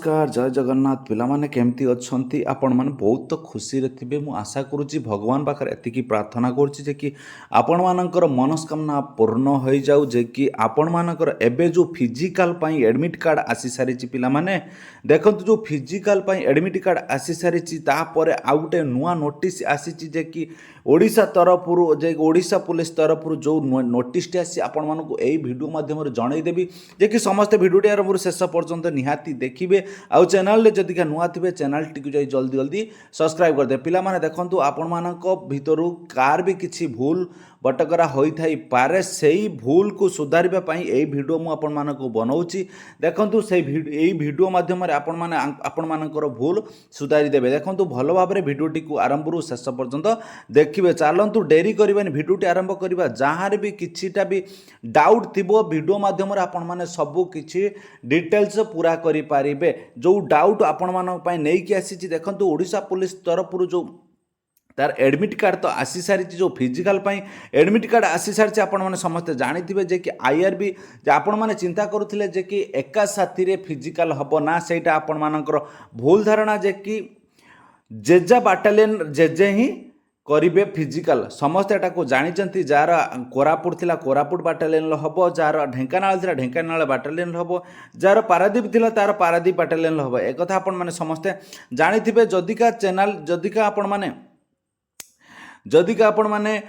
नमस्कार जय जगन्नाथ पिलामाने केमती अच्छी आपण मैंने बहुत खुशी थे मुझे आशा करुच्ची भगवान पाखे एति प्रार्थना करुच्ची जे कि आपण मानकर मनस्कामना पूर्ण हो जाऊ जे कि आपण मानकर एबे जो फिजिकल एडमिट कार्ड आसी सारी पिलामाने देखु जो फिजिकल एडमिट कार्ड आसी सारी तापर आउ गोटे नुआ नोटिस आसी जे कि ओडिशा तरफ जे ओडिशा पुलिस तरफ जो नोटिस आसी आपण मानक यही वीडियो माध्यम जनईदेवी जे कि समस्त भिडियोटी आरंभ शेष पर्यंत निहाती देखिए आउ चैनल जदि नुआ थे चैनल टी जल्दी जल्दी सब्सक्राइब करदे पिला माने देखंतु आपण मानक भितरु कार भी किछि भूल बटकरा होई पारे सेही भूल को सुधारिबा पई एई वीडियो मु आपण मानक बनाउची देखंतु एई वीडियो माध्यम रे आपण मानकर भूल सुधारी देबे देखंतु भलो भाबरे वीडियोटी को आरंभ रु शेष पर्यंत देखिबे चलंतु डेरी करबानी वीडियोटी आरंभ करबा जहार भी किछिटा भी डाउट थिबो वीडियो माध्यम रे आपण माने सब किछि डिटेल्स पूरा करि पारिबे जो डाउट आपण मानक पई नै कि आसी देखंतु ओडिशा पुलिस तरफ जो तार एडमिट कार्ड तो आसी सारी जो फिजिकल एडमिट कार्ड आसी सारी आपण मैंने समस्ते जानी जे कि आईआरबी आपण मैंने चिंता करुले जे कि एका साथी रे फिजिकल हम ना सेटा आपण मानकर भूल धारणा जे कि जेजा बाटालियन जेजे ही करिबे फिजिकल समस्ते एटा जानी जार कोरापुट थिला कोरापुट बाटालियन हम जार ढेंकानाल थिला ढेंकानाल बाटालियन हम जार पारादीप थिला तार पारादीप बाटालियन हम एक कथा आपण माने समस्ते जानी जदिका चैनल जदिका आपण माने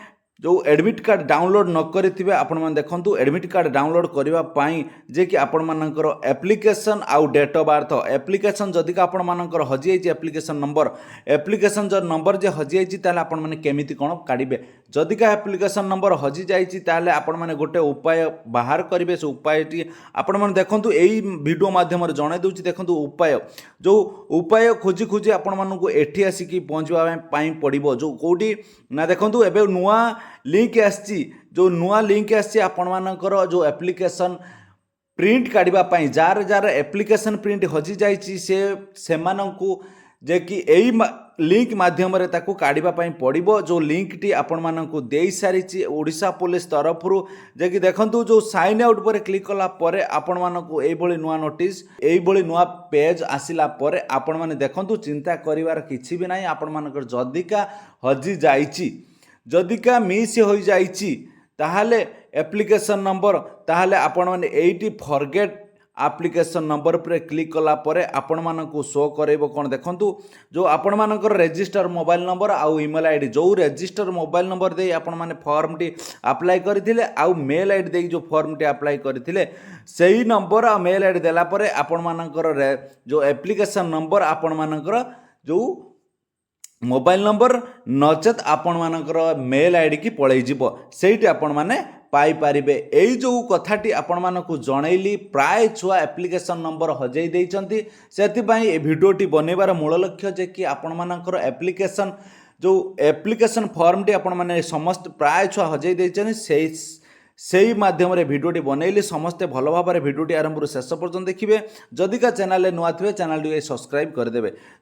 जो एडमिट कार्ड डाउनलोड न करिथिबे आपण माने देखंतु एडमिट कार्ड डाउनलोड करिबा पई जे कि आपण मानकर एप्लिकेशन आउ डेट ऑफ बर्थ एप्लिकेशन जदिका आपण मानकर हजि जाइछि एप्लिकेशन जो नंबर जे हजि जाइछि ताले आपण माने केमिति कोन काढिबे जदिका एप्लिकेशन नंबर हजि जाइछि ताले आपण माने गोटे उपाय बाहर करिवे से उपायटी आपण माने देखंतु एई वीडियो माध्यम रे जणाइ दउछि देखंतु उपाय जो उपाय खोजी खोजी आपण मानकु एठी आसी पहुंचवा पई पड़िबो जो कोडी ना देखंतु एबे नुआ लिंक आसी जो नुआ लिंक आसी आपण मानकर जो एप्लिकेशन प्रिंट काढिबा पई जार जार एप्लिकेशन प्रिंट हजि जाइछि से मानकु जे कि एई लिंक माध्यम रे ताकू काढिबा पई पड़िबो जो लिंक टी आपण मानकु देई सारिछि ओडिशा पुलिस तरफ रु जे कि देखंतु जो साइन आउट पर क्लिक कला परे आपण मानकु एई भली नुआ नोटिस एई भली नुआ पेज आसिला परे आपण माने देखंतु चिंता करिवार किछि भी नाही आपण मानकर जदिका हजि जाइछि जदिका मिस हो जाइछि ताहाले एप्लिकेशन नंबर ताहाले आपण माने एइटी फॉरगेट एप्लिकेशन नंबर पर क्लिक कला परे आपण मानकु शो करेबो कोन देखंतु जो आपण मानकर रजिस्टर मोबाइल नंबर आउ ईमेल आईडी जो रजिस्टर मोबाइल नंबर दे आपण माने फॉर्म टी अप्लाई करथिले आउ मेल आईडी दे जो फॉर्म टी अप्लाई करथिले सेही नंबर आ मेल आईडी देला परे आपण मानकर जो एप्लिकेशन नंबर आपण मानकर जो मोबाइल नंबर नचेत आपण मानकर मेल आईडी की पळै जिवो सेठी आपण माने पाई पारिबे एई जो कथाटी आपण मानकु जणैली प्राय छुआ एप्लिकेशन नंबर हजै दैछंती सेति पई ए भिडियोटी बनेबार मूल लक्ष्य जे कि आपण मानकर एप्लिकेशन जो एप्लिकेशन फॉर्म टी आपण माने समस्त प्राय छुआ हजै दैछनी सेही माध्यम रे भिडियोटी बनैली समस्ते भलो भाबरे भिडियोटी आरंभ शेष पर्यंत देखिबे जदिका चैनल नुआ थिबे चैनल टी सब्सक्राइब कर देबे।